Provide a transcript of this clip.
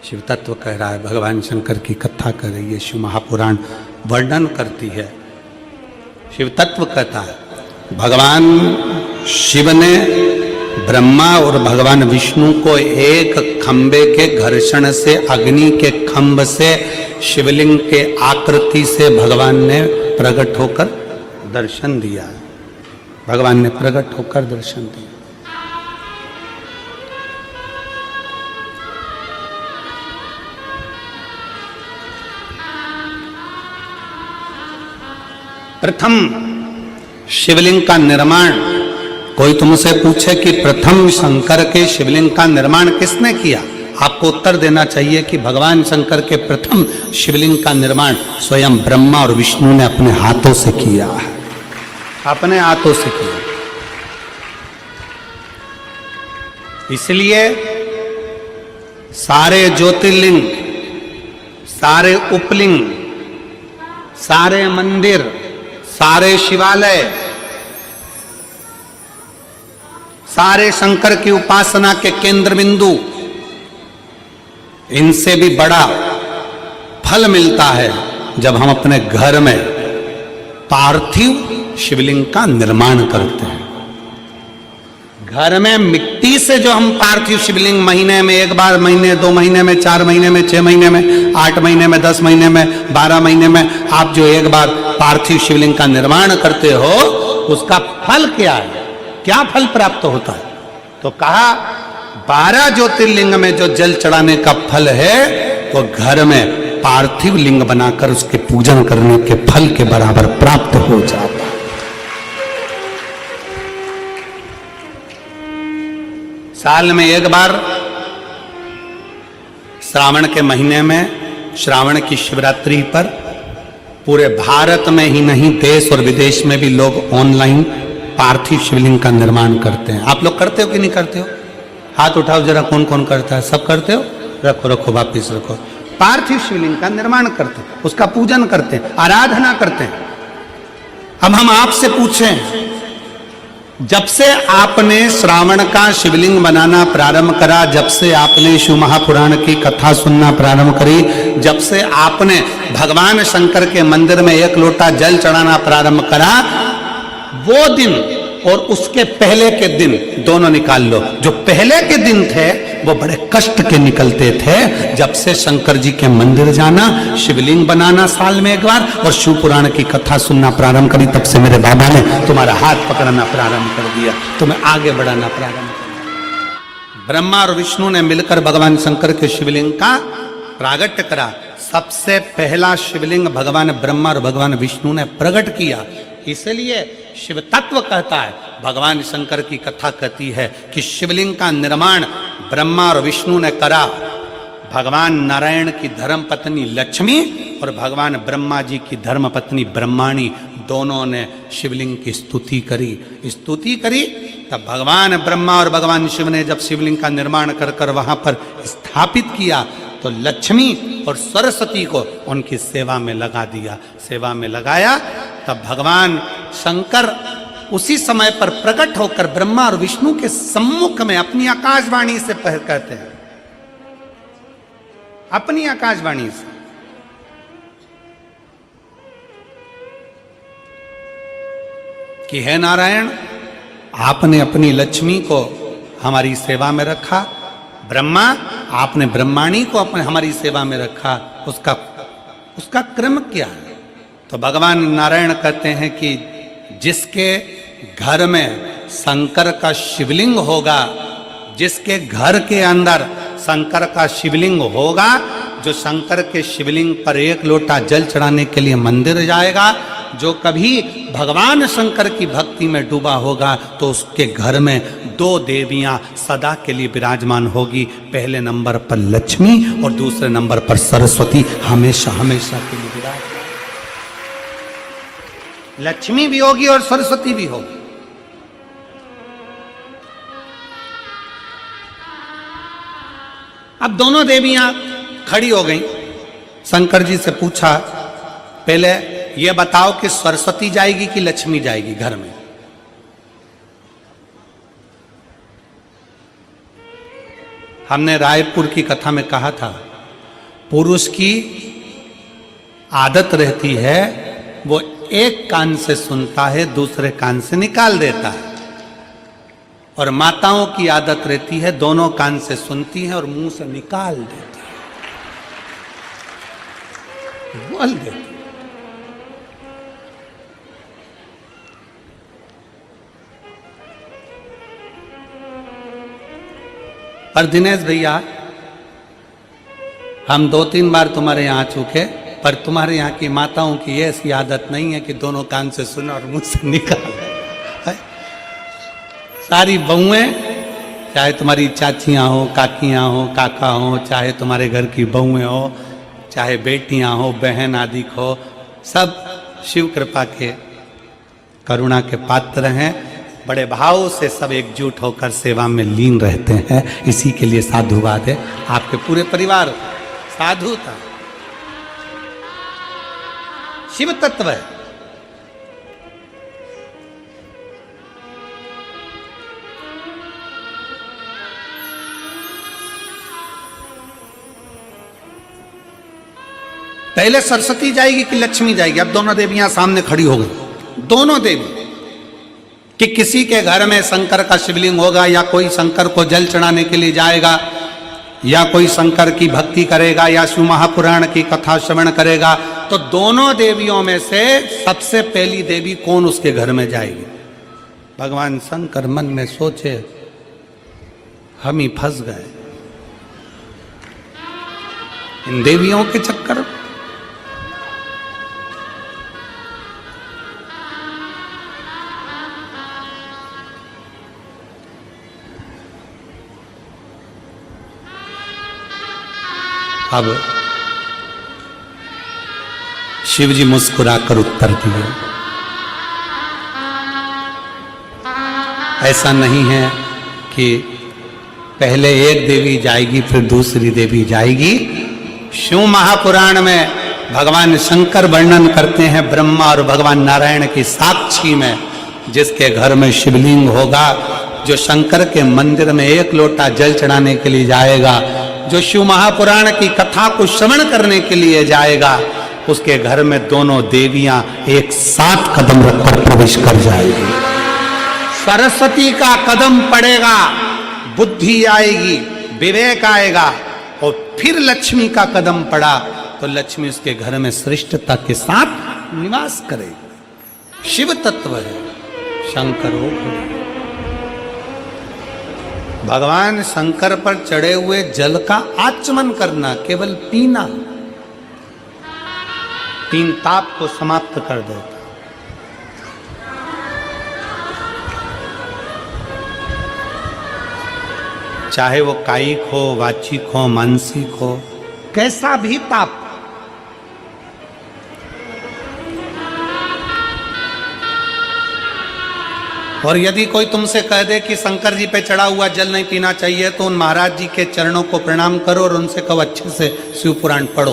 शिव तत्व कह रहा है, भगवान शंकर की कथा कर रही है, शिव महापुराण वर्णन करती है। शिव तत्व कहता है भगवान शिव ने ब्रह्मा और भगवान विष्णु को एक खंबे के घर्षण से, अग्नि के खंभ से, शिवलिंग के आकृति से भगवान ने प्रकट होकर दर्शन दिया। भगवान ने प्रकट होकर दर्शन दिया। प्रथम शिवलिंग का निर्माण, कोई तुमसे पूछे कि प्रथम शंकर के शिवलिंग का निर्माण किसने किया, आपको उत्तर देना चाहिए कि भगवान शंकर के प्रथम शिवलिंग का निर्माण स्वयं ब्रह्मा और विष्णु ने अपने हाथों से किया है, अपने हाथों से किया। इसलिए सारे ज्योतिर्लिंग, सारे उपलिंग, सारे मंदिर, सारे शिवालय, सारे शंकर की उपासना के केंद्र बिंदु, इनसे भी बड़ा फल मिलता है जब हम अपने घर में पार्थिव शिवलिंग का निर्माण करते हैं। घर में मिट्टी से जो हम पार्थिव शिवलिंग महीने में एक बार, महीने 2 महीने में, 4 महीने में, 6 महीने में, 8 महीने में, 10 महीने में, 12 महीने में आप जो एक बार पार्थिव शिवलिंग का निर्माण करते हो, उसका फल क्या है, क्या फल प्राप्त होता है? तो कहा 12 ज्योतिर्लिंग में जो जल चढ़ाने का फल है वो घर में पार्थिव लिंग बनाकर उसके पूजन करने के फल के बराबर प्राप्त हो जाता है। साल में एक बार श्रावण के महीने में, श्रावण की शिवरात्रि पर पूरे भारत में ही नहीं, देश और विदेश में भी लोग ऑनलाइन पार्थिव शिवलिंग का निर्माण करते हैं। आप लोग करते हो कि नहीं करते हो? हाथ उठाओ जरा, कौन कौन करता है? सब करते हो? रखो रखो, वापिस रखो। पार्थिव शिवलिंग का निर्माण करते हैं, उसका पूजन करते हैं, आराधना करते हैं। अब हम आपसे पूछें, जब से आपने श्रावण का शिवलिंग बनाना प्रारंभ करा, जब से आपने शिव महापुराण की कथा सुनना प्रारंभ करी, जब से आपने भगवान शंकर के मंदिर में 1 लोटा जल चढ़ाना प्रारंभ करा, वो दिन और उसके पहले के दिन दोनों निकाल लो। जो पहले के दिन थे वो बड़े कष्ट के निकलते थे। जब से शंकर जी के मंदिर जाना, शिवलिंग बनाना साल में एक बार और शिव पुराण की कथा सुनना प्रारंभ करी, तब से मेरे बाबा ने तुम्हारा हाथ पकड़ना प्रारंभ कर दिया, तुम्हें आगे बढ़ाना प्रारंभ कर दिया। ब्रह्मा और विष्णु ने मिलकर भगवान शंकर के शिवलिंग का प्रागट्य करा। सबसे पहला शिवलिंग भगवान ब्रह्मा और भगवान विष्णु ने प्रकट किया। इसलिए शिव तत्व कहता है, भगवान शंकर की कथा कहती है कि शिवलिंग का निर्माण ब्रह्मा और विष्णु ने करा। भगवान नारायण की धर्म पत्नी लक्ष्मी और भगवान ब्रह्मा जी की धर्म पत्नी ब्रह्माणी दोनों ने शिवलिंग की स्तुति करी। तब भगवान ब्रह्मा और भगवान शिव ने जब शिवलिंग का निर्माण कर वहां पर स्थापित किया, तो लक्ष्मी और सरस्वती को उनकी सेवा में लगा दिया। सेवा में लगाया, तब भगवान शंकर उसी समय पर प्रकट होकर ब्रह्मा और विष्णु के सम्मुख में अपनी आकाशवाणी से कहते हैं, अपनी आकाशवाणी से, कि हे नारायण, आपने अपनी लक्ष्मी को हमारी सेवा में रखा, ब्रह्मा आपने ब्रह्माणी को अपने हमारी सेवा में रखा, उसका क्रम क्या है? तो भगवान नारायण कहते हैं कि जिसके घर में शंकर का शिवलिंग होगा, जिसके घर के अंदर शंकर का शिवलिंग होगा, जो शंकर के शिवलिंग पर 1 लोटा जल चढ़ाने के लिए मंदिर जाएगा, जो कभी भगवान शंकर की भक्ति में डूबा होगा, तो उसके घर में 2 देवियां सदा के लिए विराजमान होगी। पहले नंबर पर लक्ष्मी और दूसरे नंबर पर सरस्वती, हमेशा हमेशा के लिए विराजमान। लक्ष्मी भी होगी और सरस्वती भी होगी। अब दोनों देवियां खड़ी हो गई। शंकर जी से पूछा, पहले ये बताओ कि सरस्वती जाएगी कि लक्ष्मी जाएगी घर में? हमने रायपुर की कथा में कहा था पुरुष की आदत रहती है वो एक कान से सुनता है, दूसरे कान से निकाल देता है, और माताओं की आदत रहती है दोनों कान से सुनती है और मुंह से निकाल देती है, बोल देती है। पर दिनेश भैया, हम 2-3 बार तुम्हारे यहां आ चुके, पर तुम्हारे यहाँ की माताओं की ऐसी आदत नहीं है कि दोनों कान से सुना और मुंह से निकाल। सारी बहुएं, चाहे तुम्हारी चाचियां हो, काकियां हो, काका हो, चाहे तुम्हारे घर की बहुएं हो, चाहे बेटियां हो, बहन आदि हो, सब शिव कृपा के करुणा के पात्र हैं। बड़े भाव से सब एकजुट होकर सेवा में लीन रहते हैं। इसी के लिए साधुवाद है। आपके पूरे परिवार साधु था, शिव तत्व है। पहले सरस्वती जाएगी कि लक्ष्मी जाएगी? अब दोनों देवियां सामने खड़ी हो गई, दोनों देवी। कि किसी के घर में शंकर का शिवलिंग होगा, या कोई शंकर को जल चढ़ाने के लिए जाएगा, या कोई शंकर की भक्ति करेगा, या शिव महापुराण की कथा श्रवण करेगा, तो दोनों देवियों में से सबसे पहली देवी कौन उसके घर में जाएगी? भगवान शंकर मन में सोचे, हम ही फंस गए इन देवियों के चक्कर में। अब शिव जी मुस्कुराकर उत्तर दिए, ऐसा नहीं है कि पहले एक देवी जाएगी फिर दूसरी देवी जाएगी। शिव महापुराण में भगवान शंकर वर्णन करते हैं ब्रह्मा और भगवान नारायण की साक्षी में, जिसके घर में शिवलिंग होगा, जो शंकर के मंदिर में एक लोटा जल चढ़ाने के लिए जाएगा, जो शिव महापुराण की कथा को श्रवण करने के लिए जाएगा, उसके घर में दोनों देवियां एक साथ कदम रखकर प्रवेश कर जाएगी। सरस्वती का कदम पड़ेगा, बुद्धि आएगी, विवेक आएगा, और फिर लक्ष्मी का कदम पड़ा तो लक्ष्मी उसके घर में श्रेष्ठता के साथ निवास करेगी। शिव तत्व है, शंकर हो। भगवान शंकर पर चढ़े हुए जल का आचमन करना, केवल पीना, 3 ताप को समाप्त कर देता। चाहे वो कायिक हो, वाचिक हो, मानसिक हो, कैसा भी ताप। और यदि कोई तुमसे कह दे कि शंकर जी पे चढ़ा हुआ जल नहीं पीना चाहिए, तो उन महाराज जी के चरणों को प्रणाम करो और उनसे कहो अच्छे से शिव पुराण पढ़ो।